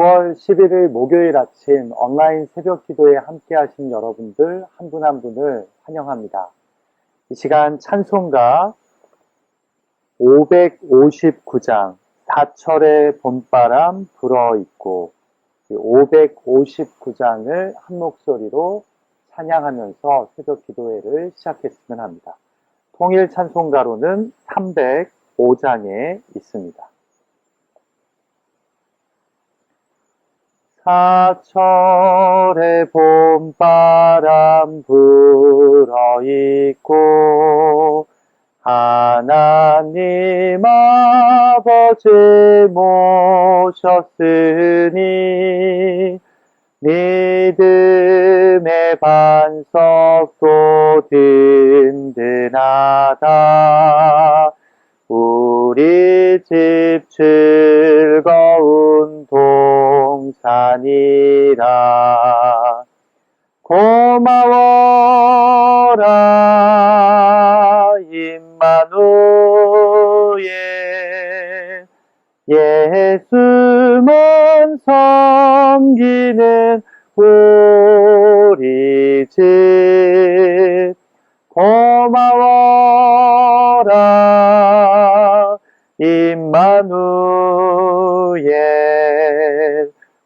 9월 11일 목요일 아침 온라인 새벽 기도에 함께 하신 여러분들 한 분 한 분을 환영합니다. 이 시간 찬송가 559장 사철의 봄바람 불어있고 559장을 한 목소리로 찬양하면서 새벽 기도회를 시작했으면 합니다. 통일 찬송가로는 305장에 있습니다. 사철의 봄바람 불어있고 하나님 아버지 모셨으니 믿음의 반석도 든든하다. 우리 집 즐거운 동산이라. 고마워라 임마누엘. 예수만 섬기는 우리 집. 고마워라 임마누엘.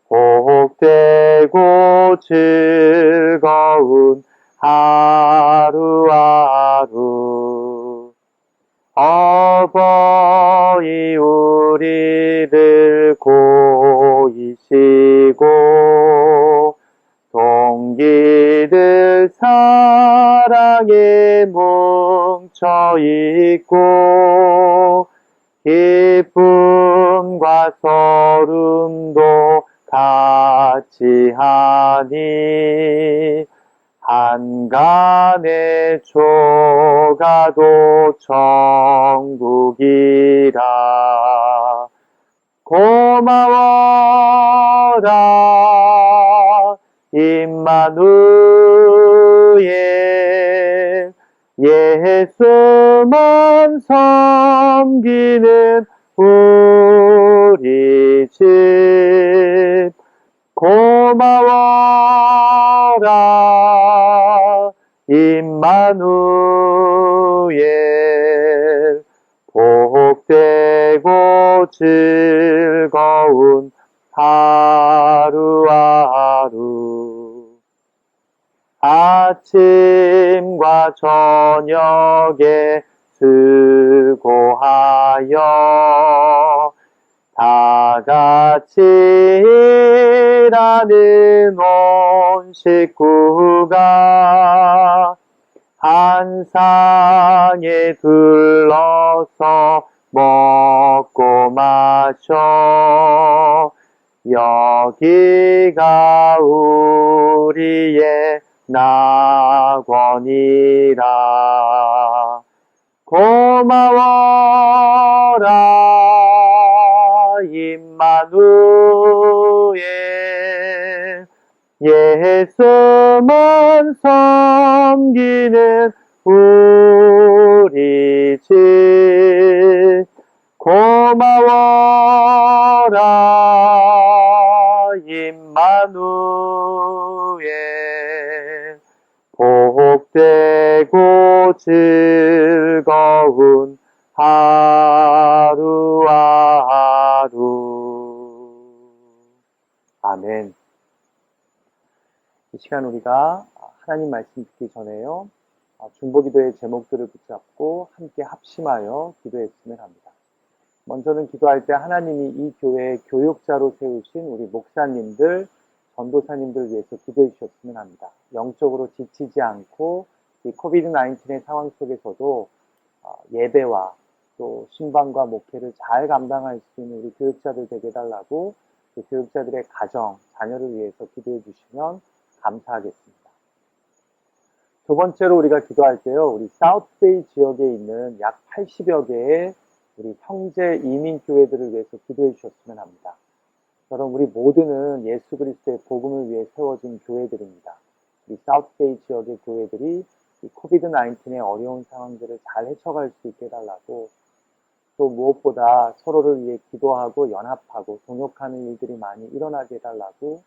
복되고 즐거운 하루하루. 어버이 우리를 고이시고 동기들 사랑에 뭉쳐있고 기쁨과 서름도 같이 하니 한간의 조가도 천국이라. 고마워라 임마누엘. 예수만 섬기는 우리 집. 고마워라 임마누엘. 복되고 즐거운 하루하루. 아침과 저녁에 수고하여 다같이 일하는 온 식구가 한 상에 둘러서 먹고 마셔. 여기가 우리의 낙원이라. 고마워라 임마누엘. 예수만 섬기는 우리 집. 고마워라 임마누엘. 복되고 즐거운 하루하루. 아멘. 이 시간 우리가 하나님 말씀 듣기 전에요, 중보기도의 제목들을 붙잡고 함께 합심하여 기도했으면 합니다. 먼저는 기도할 때 하나님이 이 교회의 교육자로 세우신 우리 목사님들, 전도사님들 위해서 기도해 주셨으면 합니다. 영적으로 지치지 않고 이 코비드-19의 상황 속에서도 예배와 또 신방과 목회를 잘 감당할 수 있는 우리 교육자들 되게 해달라고 그 교육자들의 가정, 자녀를 위해서 기도해 주시면 감사하겠습니다. 두 번째로 우리가 기도할 때요, 우리 사우스베이 지역에 있는 약 80여 개의 우리 형제 이민교회들을 위해서 기도해 주셨으면 합니다. 여러분, 우리 모두는 예수 그리스도의 복음을 위해 세워진 교회들입니다. 이 사우스베이 지역의 교회들이 이 코비드-19의 어려운 상황들을 잘 헤쳐갈 수 있게 해달라고 또 무엇보다 서로를 위해 기도하고 연합하고 동역하는 일들이 많이 일어나게 해달라고,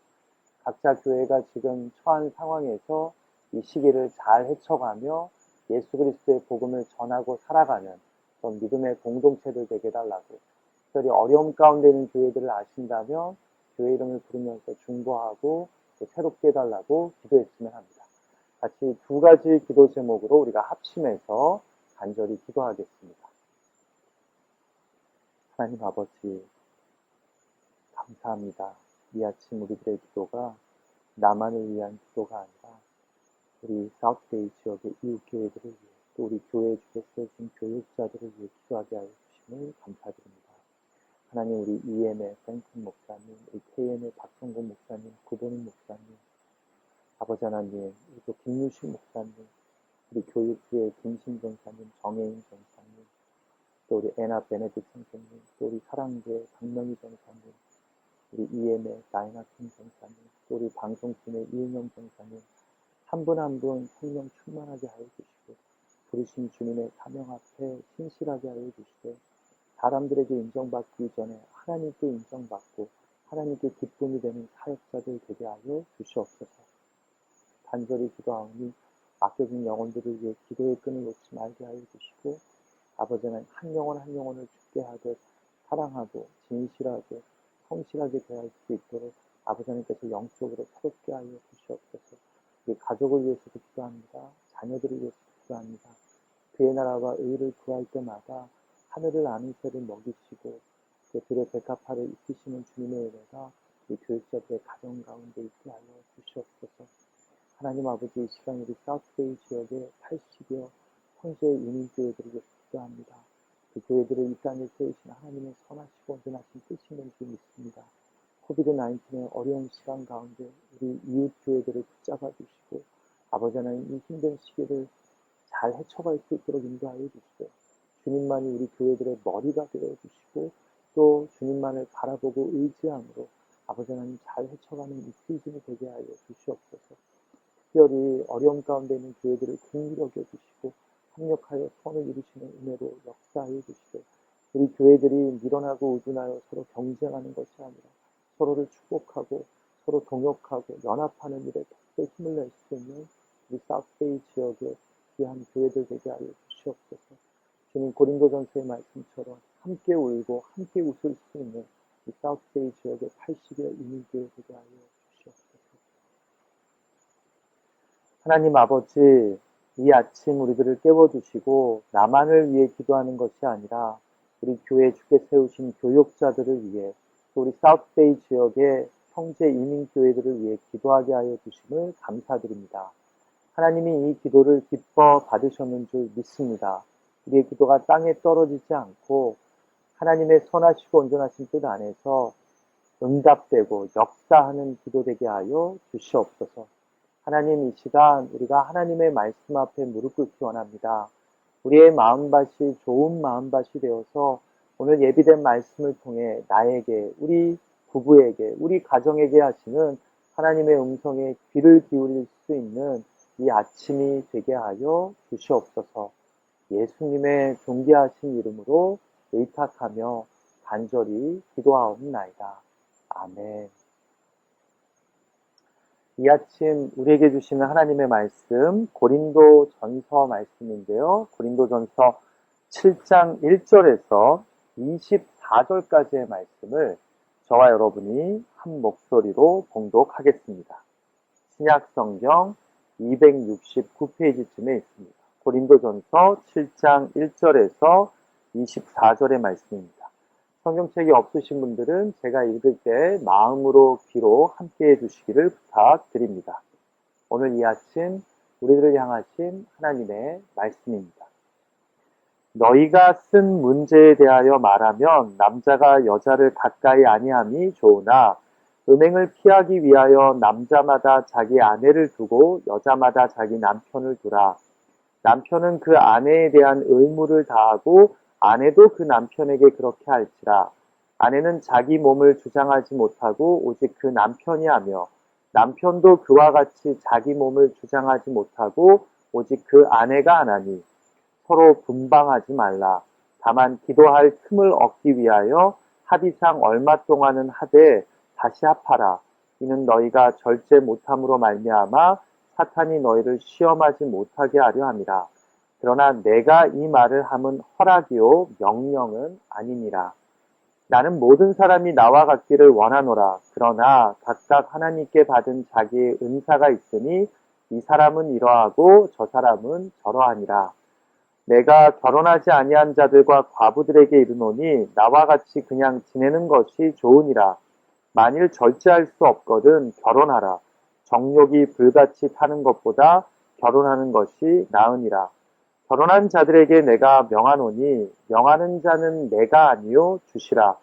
각자 교회가 지금 처한 상황에서 이 시기를 잘 헤쳐가며 예수 그리스도의 복음을 전하고 살아가는 그런 믿음의 공동체들 되게 해달라고, 특별히 어려움 가운데 있는 교회들을 아신다면 교회 이름을 부르면서 중보하고 또 새롭게 해달라고 기도했으면 합니다. 같이 두 가지 기도 제목으로 우리가 합심해서 간절히 기도하겠습니다. 하나님 아버지, 감사합니다. 이 아침 우리들의 기도가 나만을 위한 기도가 아니라 우리 사우스데이 지역의 이웃교회들을 위해, 또 우리 교회 주에 세우신 교육자들을 위해 기도하게 하여 주심을 감사드립니다. 하나님, 우리 EM의 땡큰 목사님, 우리 KM의 박성곤 목사님, 구본인 목사님, 아버지 하나님, 또 김유식 목사님, 우리 교육부의 김신 전사님, 정혜인 전사님, 또 우리 애나 베네딕 선생님, 또 우리 사랑제 박명희 전사님, 우리 EM의 나이나팀 전사님, 또 우리 방송팀의 이은영 전사님, 한 분 한 분 생명 충만하게 하여 주시고, 부르신 주님의 사명 앞에 신실하게 하여 주시되, 사람들에게 인정받기 이전에 하나님께 인정받고 하나님께 기쁨이 되는 사역자들 되게 하여 주시옵소서. 간절히 기도하오니 아껴진 영혼들을 위해 기도의 끈을 놓지 말게 하여 주시고, 아버지는 한 영혼 한 영혼을 죽게 하듯 사랑하고 진실하게 성실하게 대할 수 있도록 아버지 하나님께서 영적으로 새롭게 하여 주시옵소서. 우리 가족을 위해서도 기도합니다. 자녀들을 위해서도 기도합니다. 그의 나라와 의를 구할 때마다 하늘을 아는 새를 먹이시고 그 들의 백합화를 입히시는 주님의 은혜가 이 교육자들의 가정 가운데 있게 하여 주시옵소서. 하나님 아버지, 이 시간 우리 사우스데이 지역의 80여 형제 이민교회들을 위해서 기도합니다. 그 교회들을 이 땅에 세우신 하나님의 선하시고 온전하신 뜻이 있는 줄 믿습니다. 코비드-19의 어려운 시간 가운데 우리 이웃 교회들을 붙잡아 주시고, 아버지 하나님 이 힘든 시기를 잘 헤쳐갈 수 있도록 인도하여 주시고, 주님만이 우리 교회들의 머리가 되어주시고, 또 주님만을 바라보고 의지함으로 아버지 하나님 잘 헤쳐가는 이 시즌이 되게 하여 주시옵소서. 특별히 어려움 가운데 있는 교회들을 긍휼히 여겨주시고 협력하여 선을 이루시는 은혜로 역사하여 주시고, 우리 교회들이 밀어나고 우둔하여 서로 경쟁하는 것이 아니라 서로를 축복하고 서로 동역하고 연합하는 일에 특별 힘을 낼 수 있는 우리 사우스데이 지역의 귀한 교회들 되게 하여 주시옵소서. 주님, 고린도전서의 말씀처럼 함께 울고 함께 웃을 수 있는 이 사우스데이 지역의 80여 이민교회 되게 하여 주시옵소서. 하나님 아버지, 이 아침 우리들을 깨워주시고 나만을 위해 기도하는 것이 아니라 우리 교회 주께 세우신 교육자들을 위해, 또 우리 사우스데이 지역의 형제 이민교회들을 위해 기도하게 하여 주심을 감사드립니다. 하나님이 이 기도를 기뻐 받으셨는 줄 믿습니다. 우리의 기도가 땅에 떨어지지 않고 하나님의 선하시고 온전하신 뜻 안에서 응답되고 역사하는 기도 되게 하여 주시옵소서. 하나님, 이 시간 우리가 하나님의 말씀 앞에 무릎 꿇기 원합니다. 우리의 마음밭이 좋은 마음밭이 되어서 오늘 예비된 말씀을 통해 나에게, 우리 부부에게, 우리 가정에게 하시는 하나님의 음성에 귀를 기울일 수 있는 이 아침이 되게 하여 주시옵소서. 예수님의 존귀하신 이름으로 의탁하며 간절히 기도하옵나이다. 아멘. 이 아침 우리에게 주시는 하나님의 말씀, 고린도전서 말씀인데요. 고린도전서 7장 1절에서 24절까지의 말씀을 저와 여러분이 한 목소리로 봉독하겠습니다. 신약성경 269페이지쯤에 있습니다. 고린도전서 7장 1절에서 24절의 말씀입니다. 성경책이 없으신 분들은 제가 읽을 때 마음으로 귀로 함께 해주시기를 부탁드립니다. 오늘 이 아침 우리들을 향하신 하나님의 말씀입니다. 너희가 쓴 문제에 대하여 말하면 남자가 여자를 가까이 아니함이 좋으나 음행을 피하기 위하여 남자마다 자기 아내를 두고 여자마다 자기 남편을 두라. 남편은 그 아내에 대한 의무를 다하고 아내도 그 남편에게 그렇게 할지라. 아내는 자기 몸을 주장하지 못하고 오직 그 남편이 하며 남편도 그와 같이 자기 몸을 주장하지 못하고 오직 그 아내가 하나니 서로 분방하지 말라. 다만 기도할 틈을 얻기 위하여 합의상 얼마 동안은 하되 다시 합하라. 이는 너희가 절제 못함으로 말미암아 사탄이 너희를 시험하지 못하게 하려 함이라. 그러나 내가 이 말을 함은 허락이요 명령은 아니니라. 나는 모든 사람이 나와 같기를 원하노라. 그러나 각각 하나님께 받은 자기의 은사가 있으니 이 사람은 이러하고 저 사람은 저러하니라. 내가 결혼하지 아니한 자들과 과부들에게 이르노니 나와 같이 그냥 지내는 것이 좋으니라. 만일 절제할 수 없거든 결혼하라. 정욕이 불같이 타는 것보다 결혼하는 것이 나으니라. 결혼한 자들에게 내가 명하노니 명하는 자는 내가 아니요 주시라.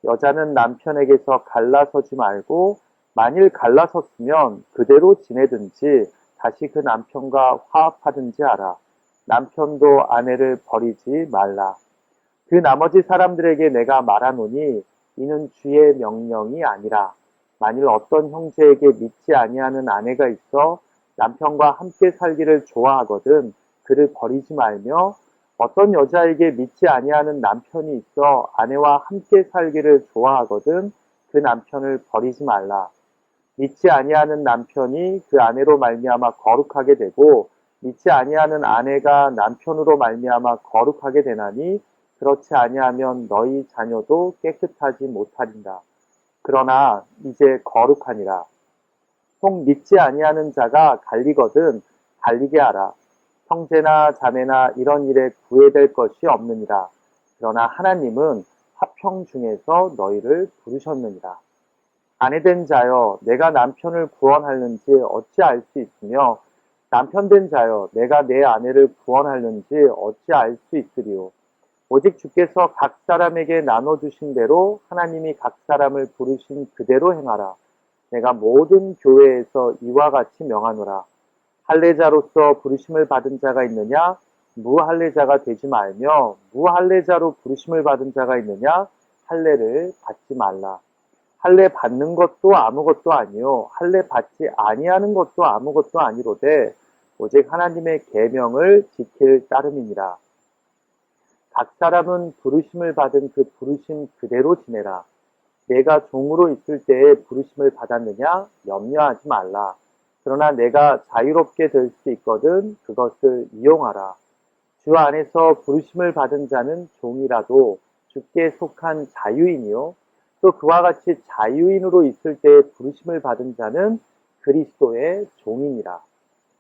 여자는 남편에게서 갈라서지 말고 만일 갈라섰으면 그대로 지내든지 다시 그 남편과 화합하든지 하라. 남편도 아내를 버리지 말라. 그 나머지 사람들에게 내가 말하노니 이는 주의 명령이 아니라 만일 어떤 형제에게 믿지 아니하는 아내가 있어 남편과 함께 살기를 좋아하거든 그를 버리지 말며 어떤 여자에게 믿지 아니하는 남편이 있어 아내와 함께 살기를 좋아하거든 그 남편을 버리지 말라. 믿지 아니하는 남편이 그 아내로 말미암아 거룩하게 되고 믿지 아니하는 아내가 남편으로 말미암아 거룩하게 되나니 그렇지 아니하면 너희 자녀도 깨끗하지 못하리라. 그러나 이제 거룩하니라. 혹 믿지 아니하는 자가 갈리거든 갈리게 하라. 형제나 자매나 이런 일에 구애될 것이 없느니라. 그러나 하나님은 화평 중에서 너희를 부르셨느니라. 아내된 자여 내가 남편을 구원하는지 어찌 알 수 있으며 남편된 자여 내가 내 아내를 구원하는지 어찌 알 수 있으리요. 오직 주께서 각 사람에게 나눠주신 대로 하나님이 각 사람을 부르신 그대로 행하라. 내가 모든 교회에서 이와 같이 명하노라. 할례자로서 부르심을 받은 자가 있느냐? 무할례자가 되지 말며 무할례자로 부르심을 받은 자가 있느냐? 할례를 받지 말라. 할례 받는 것도 아무것도 아니요 할례 받지 아니하는 것도 아무것도 아니로되 오직 하나님의 계명을 지킬 따름이니라. 각 사람은 부르심을 받은 그 부르심 그대로 지내라. 내가 종으로 있을 때에 부르심을 받았느냐? 염려하지 말라. 그러나 내가 자유롭게 될 수 있거든 그것을 이용하라. 주 안에서 부르심을 받은 자는 종이라도 주께 속한 자유인이요. 또 그와 같이 자유인으로 있을 때에 부르심을 받은 자는 그리스도의 종이니라.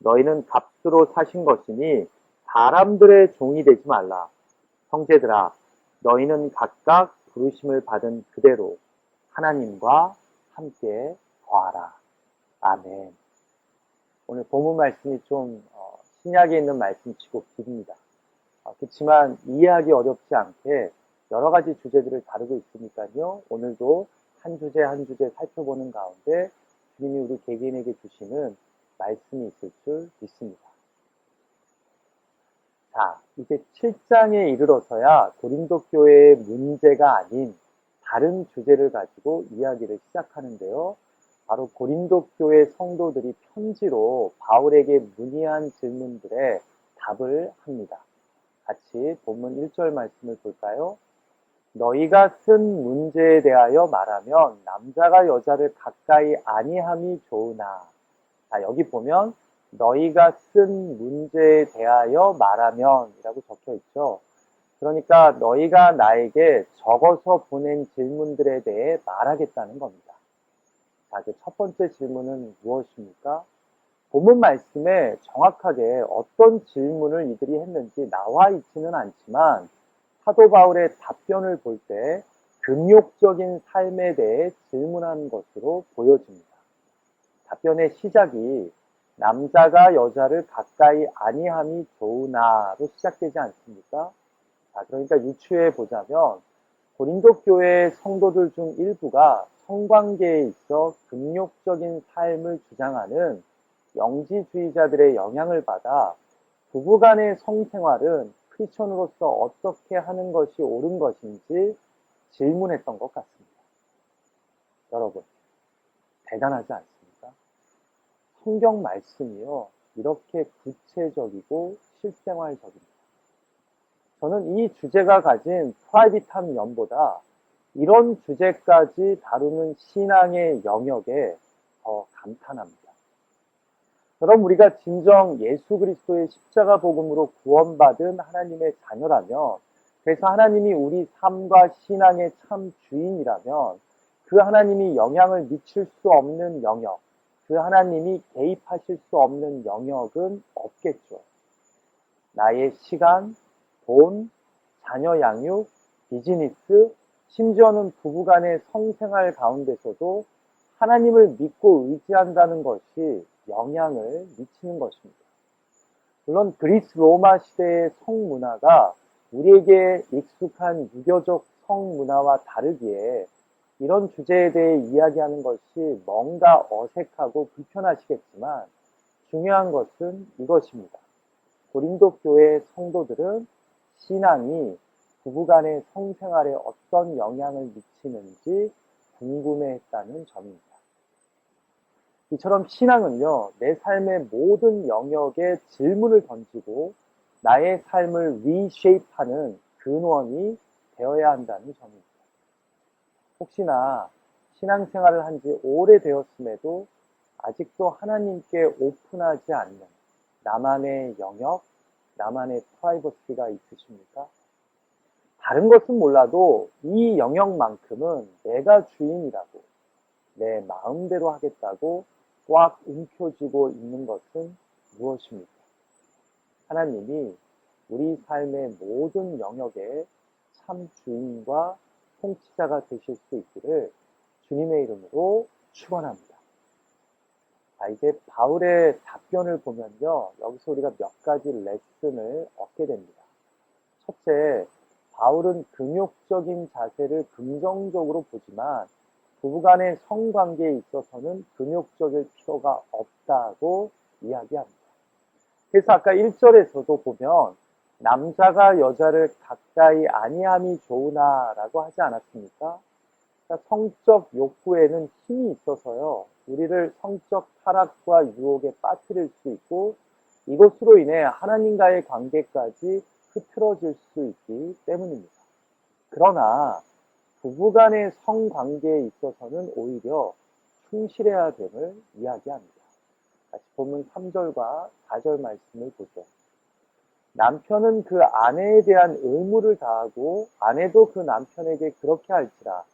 너희는 값으로 사신 것이니 사람들의 종이 되지 말라. 형제들아, 너희는 각각 부르심을 받은 그대로 하나님과 함께 거하라. 아멘. 오늘 본문 말씀이 좀 신약에 있는 말씀치고 깁니다. 그렇지만 이해하기 어렵지 않게 여러 가지 주제들을 다루고 있으니까요. 오늘도 한 주제 한 주제 살펴보는 가운데 주님이 우리 개개인에게 주시는 말씀이 있을 줄 믿습니다. 자, 이제 7장에 이르러서야 고린도 교회의 문제가 아닌 다른 주제를 가지고 이야기를 시작하는데요. 바로 고린도 교회 성도들이 편지로 바울에게 문의한 질문들에 답을 합니다. 같이 본문 1절 말씀을 볼까요? 너희가 쓴 문제에 대하여 말하면 남자가 여자를 가까이 아니함이 좋으나. 자, 여기 보면 너희가 쓴 문제에 대하여 말하면 이라고 적혀 있죠. 그러니까 너희가 나에게 적어서 보낸 질문들에 대해 말하겠다는 겁니다. 자, 그 첫 번째 질문은 무엇입니까? 본문 말씀에 정확하게 어떤 질문을 이들이 했는지 나와 있지는 않지만 사도 바울의 답변을 볼 때 금욕적인 삶에 대해 질문한 것으로 보여집니다. 답변의 시작이 남자가 여자를 가까이 아니함이 좋으나로 시작되지 않습니까? 자, 그러니까 유추해 보자면 고린도 교회 성도들 중 일부가 성관계에 있어 금욕적인 삶을 주장하는 영지주의자들의 영향을 받아 부부간의 성생활은 크리스천으로서 어떻게 하는 것이 옳은 것인지 질문했던 것 같습니다. 여러분, 대단하지 않습니까? 성경 말씀이요, 이렇게 구체적이고 실생활적입니다. 저는 이 주제가 가진 프라이빗한 면보다 이런 주제까지 다루는 신앙의 영역에 더 감탄합니다. 그럼 우리가 진정 예수 그리스도의 십자가 복음으로 구원받은 하나님의 자녀라면, 그래서 하나님이 우리 삶과 신앙의 참 주인이라면 그 하나님이 영향을 미칠 수 없는 영역, 그 하나님이 개입하실 수 없는 영역은 없겠죠. 나의 시간, 돈, 자녀 양육, 비즈니스, 심지어는 부부간의 성생활 가운데서도 하나님을 믿고 의지한다는 것이 영향을 미치는 것입니다. 물론 그리스 로마 시대의 성문화가 우리에게 익숙한 유교적 성문화와 다르기에 이런 주제에 대해 이야기하는 것이 뭔가 어색하고 불편하시겠지만 중요한 것은 이것입니다. 고린도 교회 성도들은 신앙이 부부간의 성생활에 어떤 영향을 미치는지 궁금해했다는 점입니다. 이처럼 신앙은요, 내 삶의 모든 영역에 질문을 던지고 나의 삶을 리쉐이프하는 근원이 되어야 한다는 점입니다. 혹시나 신앙생활을 한 지 오래되었음에도 아직도 하나님께 오픈하지 않는 나만의 영역, 나만의 프라이버시가 있으십니까? 다른 것은 몰라도 이 영역만큼은 내가 주인이라고, 내 마음대로 하겠다고 꽉 움켜쥐고 있는 것은 무엇입니까? 하나님이 우리 삶의 모든 영역에 참 주인과 통치자가 되실 수 있기를 주님의 이름으로 축원합니다. 자, 이제 바울의 답변을 보면요, 여기서 우리가 몇 가지 레슨을 얻게 됩니다. 첫째, 바울은 금욕적인 자세를 긍정적으로 보지만 부부간의 성관계에 있어서는 금욕적일 필요가 없다고 이야기합니다. 그래서 아까 1절에서도 보면 남자가 여자를 가까이 아니함이 좋으나 라고 하지 않았습니까? 그러니까 성적 욕구에는 힘이 있어서요, 우리를 성적 타락과 유혹에 빠뜨릴 수 있고 이것으로 인해 하나님과의 관계까지 흐트러질 수 있기 때문입니다. 그러나 부부간의 성관계에 있어서는 오히려 충실해야 됨을 이야기합니다. 다시 본문 3절과 4절 말씀을 보죠. 남편은 그 아내에 대한 의무를 다하고 아내도 그 남편에게 그렇게 할지라.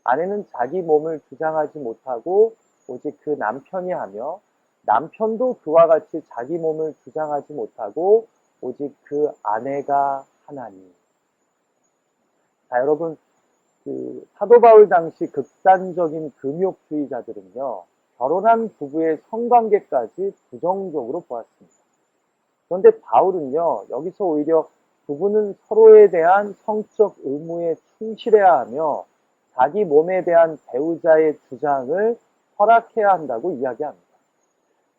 아내는 자기 몸을 주장하지 못하고 오직 그 남편이 하며 남편도 그와 같이 자기 몸을 주장하지 못하고 오직 그 아내가 하나니. 자, 여러분, 사도 바울 당시 극단적인 금욕주의자들은요, 결혼한 부부의 성관계까지 부정적으로 보았습니다. 그런데 바울은요, 여기서 오히려 부부는 서로에 대한 성적 의무에 충실해야 하며 자기 몸에 대한 배우자의 주장을 허락해야 한다고 이야기합니다.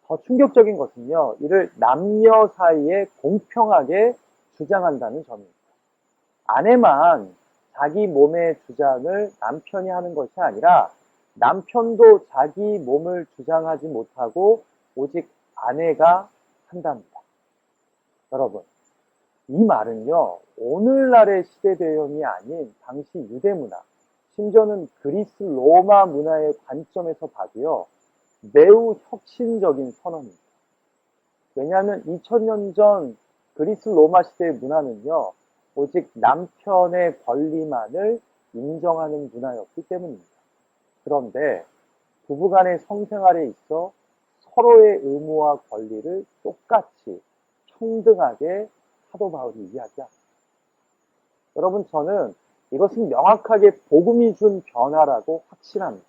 더 충격적인 것은요, 이를 남녀 사이에 공평하게 주장한다는 점입니다. 아내만 자기 몸의 주장을 남편이 하는 것이 아니라 남편도 자기 몸을 주장하지 못하고 오직 아내가 한답니다. 여러분, 이 말은요, 오늘날의 시대대용이 아닌 당시 유대문화, 심지어는 그리스 로마 문화의 관점에서 봐도요, 매우 혁신적인 선언입니다. 왜냐하면 2000년 전 그리스 로마 시대의 문화는요, 오직 남편의 권리만을 인정하는 문화였기 때문입니다. 그런데 부부간의 성생활에 있어 서로의 의무와 권리를 똑같이 평등하게 사도 바울이 이야기합니다. 여러분, 저는 이것은 명확하게 복음이 준 변화라고 확신합니다.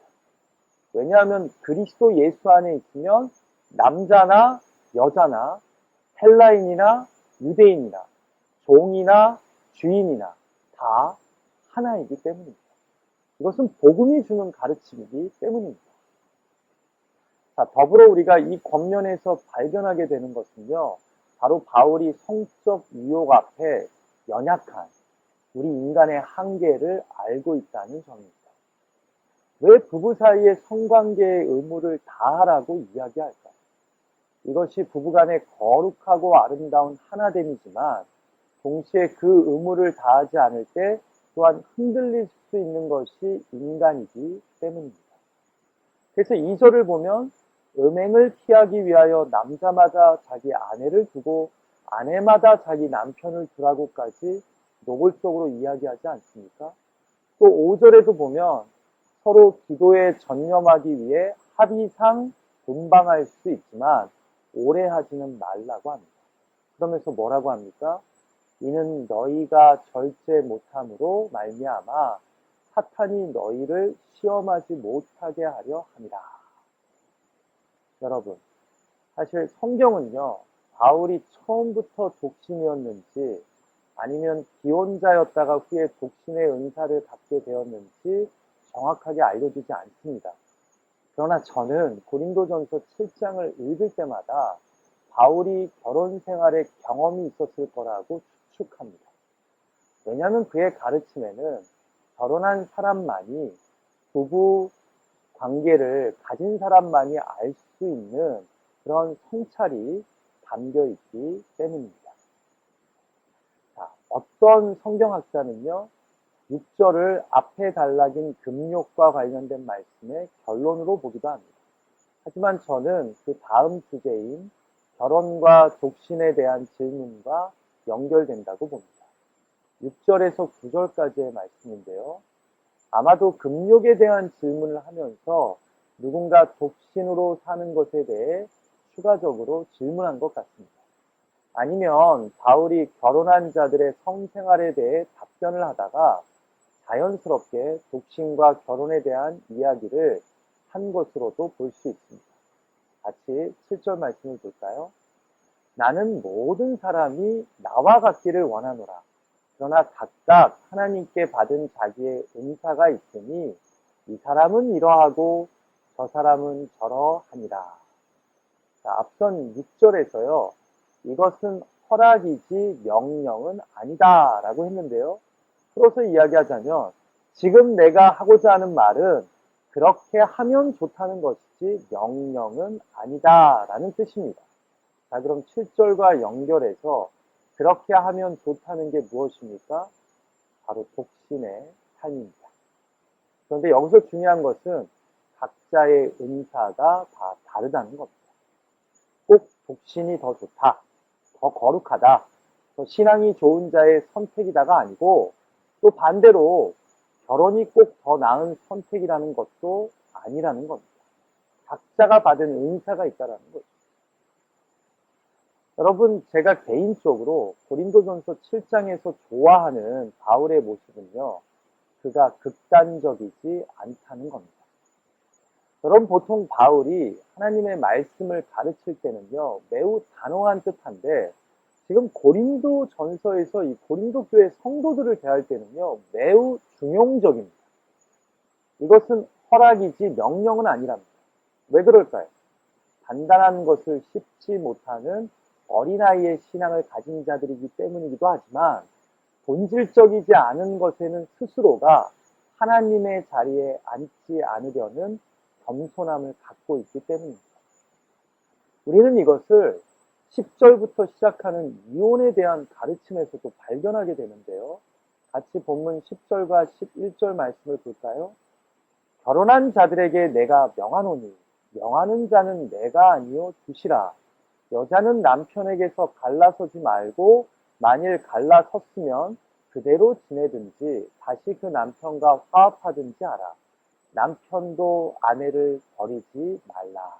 왜냐하면 그리스도 예수 안에 있으면 남자나 여자나 헬라인이나 유대인이나 종이나 주인이나 다 하나이기 때문입니다. 이것은 복음이 주는 가르침이기 때문입니다. 자, 더불어 우리가 이 권면에서 발견하게 되는 것은요, 바로 바울이 성적 유혹 앞에 연약한 우리 인간의 한계를 알고 있다는 점입니다. 왜 부부 사이의 성관계의 의무를 다하라고 이야기할까요? 이것이 부부간의 거룩하고 아름다운 하나됨이지만 동시에 그 의무를 다하지 않을 때 또한 흔들릴 수 있는 것이 인간이기 때문입니다. 그래서 2절을 보면 음행을 피하기 위하여 남자마다 자기 아내를 두고 아내마다 자기 남편을 두라고까지 노골적으로 이야기하지 않습니까? 또 5절에도 보면 서로 기도에 전념하기 위해 합의상 분방할 수 있지만 오래 하지는 말라고 합니다. 그러면서 뭐라고 합니까? 이는 너희가 절제 못함으로 말미암아 사탄이 너희를 시험하지 못하게 하려 함이라. 여러분, 사실 성경은요, 바울이 처음부터 독신이었는지 아니면 기혼자였다가 후에 독신의 은사를 받게 되었는지 정확하게 알려주지 않습니다. 그러나 저는 고린도전서 7장을 읽을 때마다 바울이 결혼 생활에 경험이 있었을 거라고 추측합니다. 왜냐하면 그의 가르침에는 결혼한 사람만이 부부 관계를 가진 사람만이 알 수 있는 그런 성찰이 담겨 있기 때문입니다. 자, 어떤 성경학자는요, 6절을 앞에 단락인 금욕과 관련된 말씀의 결론으로 보기도 합니다. 하지만 저는 그 다음 주제인 결혼과 독신에 대한 질문과 연결된다고 봅니다. 6절에서 9절까지의 말씀인데요. 아마도 금욕에 대한 질문을 하면서 누군가 독신으로 사는 것에 대해 추가적으로 질문한 것 같습니다. 아니면 바울이 결혼한 자들의 성생활에 대해 답변을 하다가 자연스럽게 독신과 결혼에 대한 이야기를 한 것으로도 볼 수 있습니다. 같이 7절 말씀을 볼까요? 나는 모든 사람이 나와 같기를 원하노라. 그러나 각각 하나님께 받은 자기의 은사가 있으니 이 사람은 이러하고 저 사람은 저러하니라. 자, 앞선 6절에서요. 이것은 허락이지 명령은 아니다 라고 했는데요. 풀어서 이야기하자면 지금 내가 하고자 하는 말은 그렇게 하면 좋다는 것이지 명령은 아니다 라는 뜻입니다. 자, 그럼 7절과 연결해서 그렇게 하면 좋다는 게 무엇입니까? 바로 독신의 삶입니다. 그런데 여기서 중요한 것은 각자의 은사가 다 다르다는 겁니다. 꼭 독신이 더 좋다, 더 거룩하다, 더 신앙이 좋은 자의 선택이다가 아니고 또 반대로 결혼이 꼭 더 나은 선택이라는 것도 아니라는 겁니다. 각자가 받은 은사가 있다는 거죠. 여러분, 제가 개인적으로 고린도전서 7장에서 좋아하는 바울의 모습은요, 그가 극단적이지 않다는 겁니다. 여러분, 보통 바울이 하나님의 말씀을 가르칠 때는요, 매우 단호한 듯한데 지금 고린도 전서에서 이 고린도 교회 성도들을 대할 때는요, 매우 중용적입니다. 이것은 허락이지 명령은 아니랍니다. 왜 그럴까요? 단단한 것을 씹지 못하는 어린아이의 신앙을 가진 자들이기 때문이기도 하지만 본질적이지 않은 것에는 스스로가 하나님의 자리에 앉지 않으려는 겸손함을 갖고 있기 때문입니다. 우리는 이것을 10절부터 시작하는 이혼에 대한 가르침에서도 발견하게 되는데요. 같이 본문 10절과 11절 말씀을 볼까요? 결혼한 자들에게 내가 명하노니 명하는 자는 내가 아니요 두시라. 여자는 남편에게서 갈라서지 말고 만일 갈라섰으면 그대로 지내든지 다시 그 남편과 화합하든지 하라. 남편도 아내를 버리지 말라.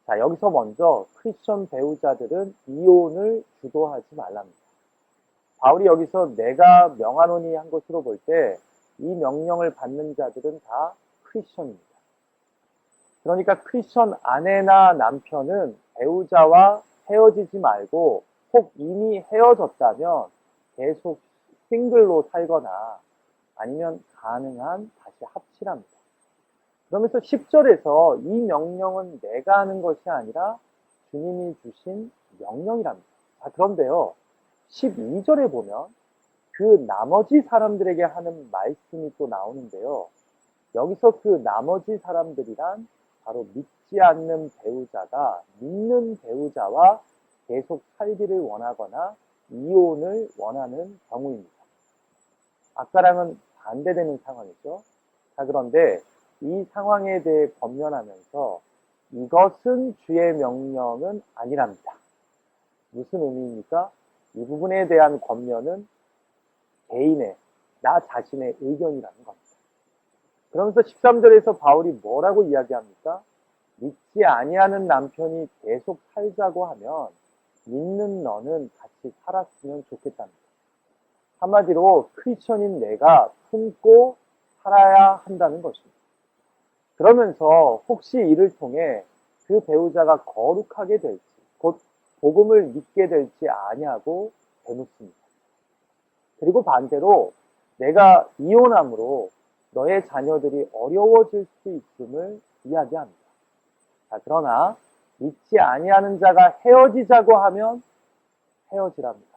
자, 여기서 먼저 크리스천 배우자들은 이혼을 주도하지 말랍니다. 바울이 여기서 내가 명하노니 한 것으로 볼 때 이 명령을 받는 자들은 다 크리스천입니다. 그러니까 크리스천 아내나 남편은 배우자와 헤어지지 말고 혹 이미 헤어졌다면 계속 싱글로 살거나 아니면 가능한 다시 합치랍니다. 그러면서 10절에서 이 명령은 내가 하는 것이 아니라 주님이 주신 명령이랍니다. 자, 그런데요, 12절에 보면 그 나머지 사람들에게 하는 말씀이 또 나오는데요. 여기서 그 나머지 사람들이란 바로 믿지 않는 배우자가 믿는 배우자와 계속 살기를 원하거나 이혼을 원하는 경우입니다. 아까랑은 반대되는 상황이죠. 자, 그런데 이 상황에 대해 권면하면서 이것은 주의 명령은 아니랍니다. 무슨 의미입니까? 이 부분에 대한 권면은 개인의, 나 자신의 의견이라는 겁니다. 그러면서 13절에서 바울이 뭐라고 이야기합니까? 믿지 아니하는 남편이 계속 살자고 하면 믿는 너는 같이 살았으면 좋겠답니다. 한마디로 크리스천인 내가 품고 살아야 한다는 것입니다. 그러면서 혹시 이를 통해 그 배우자가 거룩하게 될지, 곧 복음을 믿게 될지 아냐고 되묻습니다. 그리고 반대로 내가 이혼함으로 너의 자녀들이 어려워질 수 있음을 이야기합니다. 자, 그러나 믿지 아니하는 자가 헤어지자고 하면 헤어지랍니다.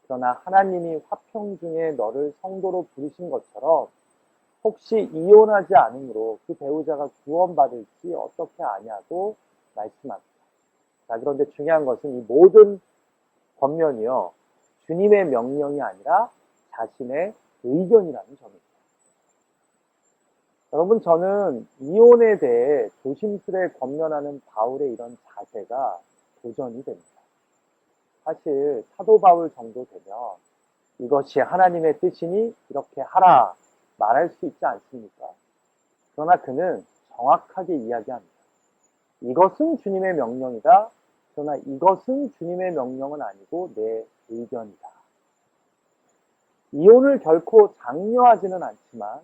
그러나 하나님이 화평 중에 너를 성도로 부르신 것처럼 혹시 이혼하지 않으므로 그 배우자가 구원받을지 어떻게 아냐고 말씀합니다. 자, 그런데 중요한 것은 이 모든 권면이요, 주님의 명령이 아니라 자신의 의견이라는 점입니다. 여러분, 저는 이혼에 대해 조심스레 권면하는 바울의 이런 자세가 도전이 됩니다. 사실 사도 바울 정도 되면 이것이 하나님의 뜻이니 이렇게 하라 말할 수 있지 않습니까? 그러나 그는 정확하게 이야기합니다. 이것은 주님의 명령이다. 그러나 이것은 주님의 명령은 아니고 내 의견이다. 이혼을 결코 장려하지는 않지만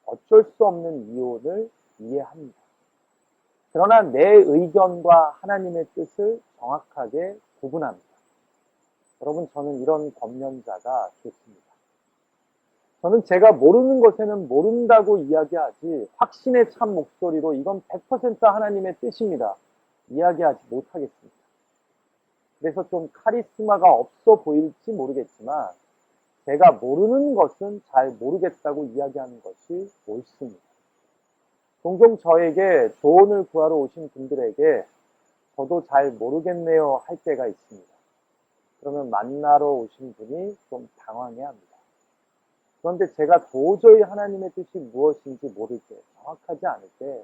어쩔 수 없는 이혼을 이해합니다. 그러나 내 의견과 하나님의 뜻을 정확하게 구분합니다. 여러분, 저는 이런 권면자가 좋습니다. 저는 제가 모르는 것에는 모른다고 이야기하지 확신에 찬 목소리로 이건 100% 하나님의 뜻입니다. 이야기하지 못하겠습니다. 그래서 좀 카리스마가 없어 보일지 모르겠지만 제가 모르는 것은 잘 모르겠다고 이야기하는 것이 옳습니다. 종종 저에게 조언을 구하러 오신 분들에게 저도 잘 모르겠네요 할 때가 있습니다. 그러면 만나러 오신 분이 좀 당황해합니다. 그런데 제가 도저히 하나님의 뜻이 무엇인지 모를 때, 정확하지 않을 때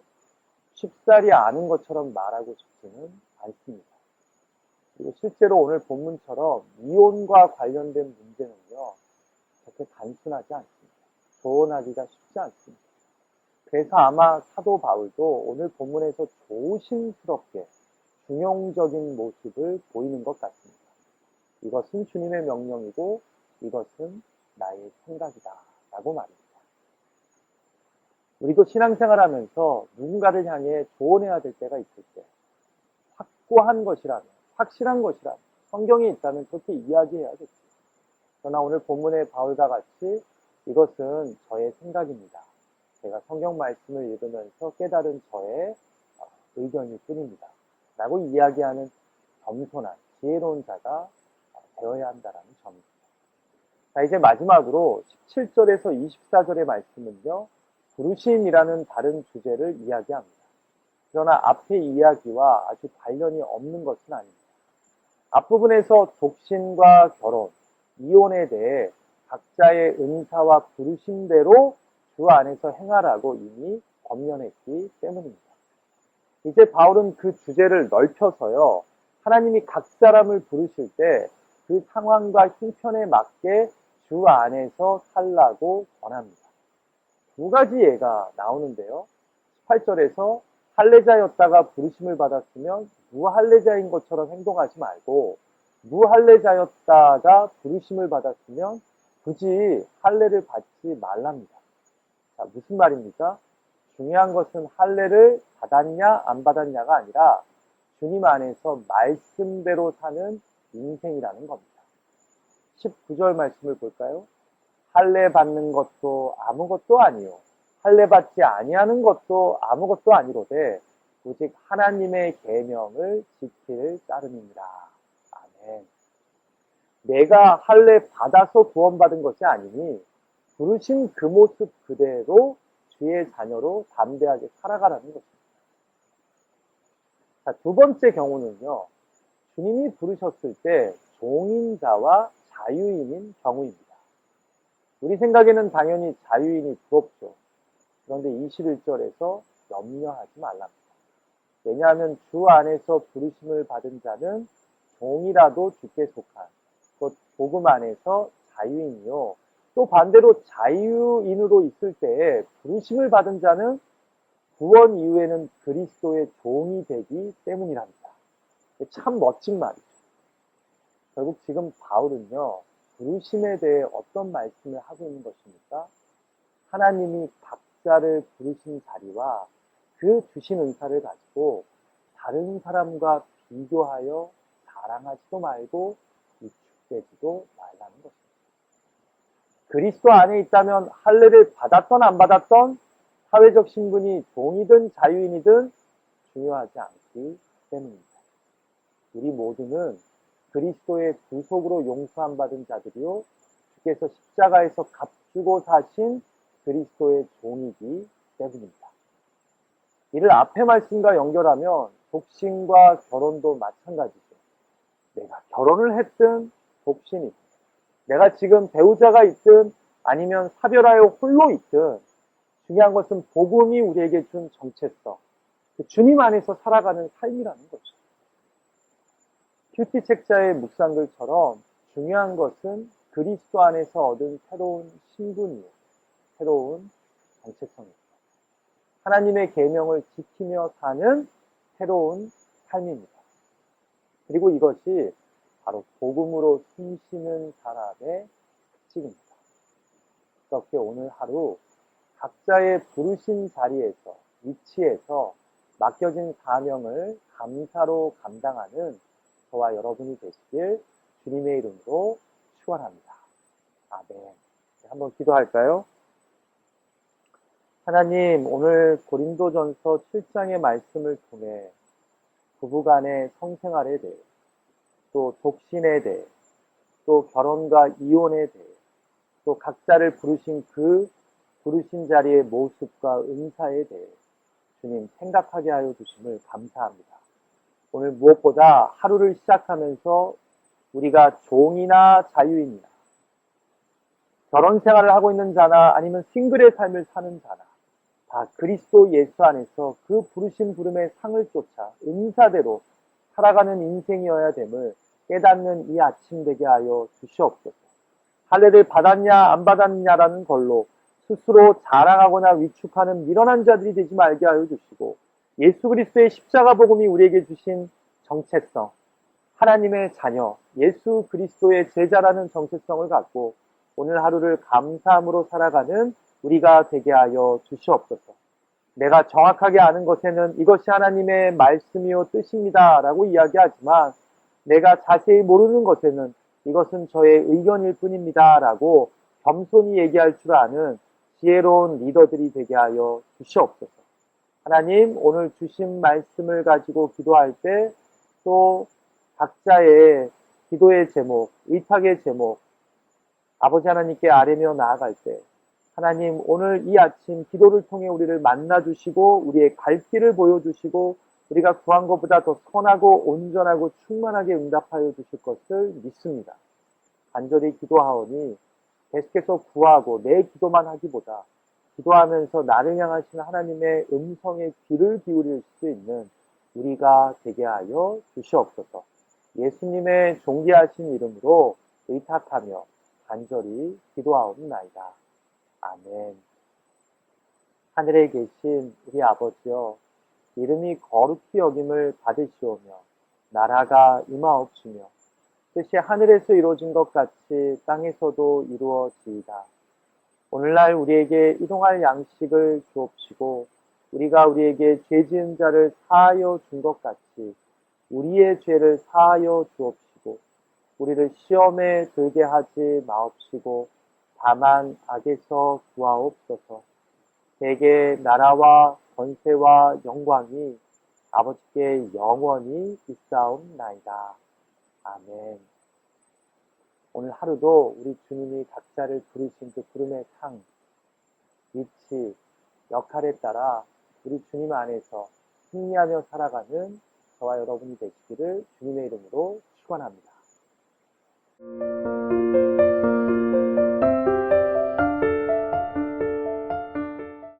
쉽사리 아는 것처럼 말하고 싶지는 않습니다. 그리고 실제로 오늘 본문처럼 이혼과 관련된 문제는요, 그렇게 단순하지 않습니다. 조언하기가 쉽지 않습니다. 그래서 아마 사도 바울도 오늘 본문에서 조심스럽게 중용적인 모습을 보이는 것 같습니다. 이것은 주님의 명령이고 이것은 나의 생각이다 라고 말입니다. 우리도 신앙생활 하면서 누군가를 향해 조언해야 될 때가 있을 때 확고한 것이라면, 확실한 것이라면, 성경에 있다면 그렇게 이야기해야겠죠. 그러나 오늘 본문의 바울과 같이 이것은 저의 생각입니다. 제가 성경 말씀을 읽으면서 깨달은 저의 의견일 뿐입니다. 라고 이야기하는 겸손한 지혜로운 자가 되어야 한다는 점입니다. 자, 이제 마지막으로 17절에서 24절의 말씀은요, 부르심이라는 다른 주제를 이야기합니다. 그러나 앞의 이야기와 아주 관련이 없는 것은 아닙니다. 앞부분에서 독신과 결혼, 이혼에 대해 각자의 은사와 부르심대로 주 안에서 행하라고 이미 권면했기 때문입니다. 이제 바울은 그 주제를 넓혀서요, 하나님이 각 사람을 부르실 때 그 상황과 형편에 맞게 주 안에서 살라고 권합니다. 두 가지 예가 나오는데요. 18절에서 할례자였다가 부르심을 받았으면 무할례자인 것처럼 행동하지 말고, 무할례자였다가 부르심을 받았으면 굳이 할례를 받지 말랍니다. 자, 무슨 말입니까? 중요한 것은 할례를 받았냐 안 받았냐가 아니라 주님 안에서 말씀대로 사는 인생이라는 겁니다. 19절 말씀을 볼까요? 할례 받는 것도 아무것도 아니요, 할례 받지 아니하는 것도 아무것도 아니로되 오직 하나님의 계명을 지킬 따름입니다. 아멘. 내가 할례 받아서 구원받은 것이 아니니 부르신 그 모습 그대로 주의 자녀로 담대하게 살아가라는 것입니다. 자, 두 번째 경우는요, 주님이 부르셨을 때 종인 자와 자유인인 경우입니다. 우리 생각에는 당연히 자유인이 부럽죠. 그런데 21절에서 염려하지 말랍니다. 왜냐하면 주 안에서 부르심을 받은 자는 종이라도 주께 속한 곧 복음 안에서 자유인이요. 또 반대로 자유인으로 있을 때에 부르심을 받은 자는 구원 이후에는 그리스도의 종이 되기 때문이랍니다. 참 멋진 말이죠. 결국 지금 바울은요, 부르심에 대해 어떤 말씀을 하고 있는 것입니까? 하나님이 각자를 부르신 자리와 그 주신 은사를 가지고 다른 사람과 비교하여 자랑하지도 말고 위축되지도 말라는 것입니다. 그리스도 안에 있다면 할례를 받았던 안 받았던 사회적 신분이 종이든 자유인이든 중요하지 않기 때문입니다. 우리 모두는 그리스도의 구속으로 용서함 받은 자들이요 주께서 십자가에서 값주고 사신 그리스도의 종이기 때문입니다. 이를 앞의 말씀과 연결하면 독신과 결혼도 마찬가지죠. 내가 결혼을 했든 독신이든 내가 지금 배우자가 있든 아니면 사별하여 홀로 있든 중요한 것은 복음이 우리에게 준 정체성, 그 주님 안에서 살아가는 삶이라는 거죠. 큐티 책자의 묵상글처럼 중요한 것은 그리스도 안에서 얻은 새로운 신분이요, 새로운 정체성입니다. 하나님의 계명을 지키며 사는 새로운 삶입니다. 그리고 이것이 바로 복음으로 숨쉬는 사람의 특징입니다. 그렇게 오늘 하루 각자의 부르신 자리에서, 위치에서 맡겨진 사명을 감사로 감당하는 저와 여러분이 되시길 주님의 이름으로 축원합니다. 아멘. 한번 기도할까요? 하나님, 오늘 고린도전서 7장의 말씀을 통해 부부간의 성생활에 대해, 또 독신에 대해, 또 결혼과 이혼에 대해, 또 각자를 부르신 그 부르신 자리의 모습과 은사에 대해 주님 생각하게 하여 주심을 감사합니다. 오늘 무엇보다 하루를 시작하면서 우리가 종이나 자유인이나 결혼 생활을 하고 있는 자나 아니면 싱글의 삶을 사는 자나 다 그리스도 예수 안에서 그 부르신 부름의 상을 쫓아 은사대로 살아가는 인생이어야 됨을 깨닫는 이 아침 되게 하여 주시옵소서. 할례를 받았냐 안 받았냐라는 걸로 스스로 자랑하거나 위축하는 미련한 자들이 되지 말게 하여 주시고 예수 그리스도의 십자가 복음이 우리에게 주신 정체성, 하나님의 자녀, 예수 그리스도의 제자라는 정체성을 갖고 오늘 하루를 감사함으로 살아가는 우리가 되게 하여 주시옵소서. 내가 정확하게 아는 것에는 이것이 하나님의 말씀이요 뜻입니다 라고 이야기하지만 내가 자세히 모르는 것에는 이것은 저의 의견일 뿐입니다 라고 겸손히 얘기할 줄 아는 지혜로운 리더들이 되게 하여 주시옵소서. 하나님, 오늘 주신 말씀을 가지고 기도할 때 또 각자의 기도의 제목, 의탁의 제목, 아버지 하나님께 아뢰며 나아갈 때 하나님, 오늘 이 아침 기도를 통해 우리를 만나주시고 우리의 갈 길을 보여주시고 우리가 구한 것보다 더 선하고 온전하고 충만하게 응답하여 주실 것을 믿습니다. 간절히 기도하오니 계속해서 구하고 내 기도만 하기보다 기도하면서 나를 향하신 하나님의 음성에 귀를 기울일 수 있는 우리가 되게 하여 주시옵소서. 예수님의 존귀하신 이름으로 의탁하며 간절히 기도하옵나이다. 아멘. 하늘에 계신 우리 아버지여, 이름이 거룩히 여김을 받으시오며 나라가 임하옵시며 뜻이 하늘에서 이루어진 것 같이 땅에서도 이루어지이다. 오늘날 우리에게 일용할 양식을 주옵시고 우리가 우리에게 죄 지은 자를 사하여 준 것 같이 우리의 죄를 사하여 주옵시고 우리를 시험에 들게 하지 마옵시고 다만 악에서 구하옵소서. 대개 나라와 권세와 영광이 아버지께 영원히 있사옵나이다. 아멘. 오늘 하루도 우리 주님이 각자를 부르신 그 부름의 상, 위치, 역할에 따라 우리 주님 안에서 승리하며 살아가는 저와 여러분이 되시기를 주님의 이름으로 축원합니다.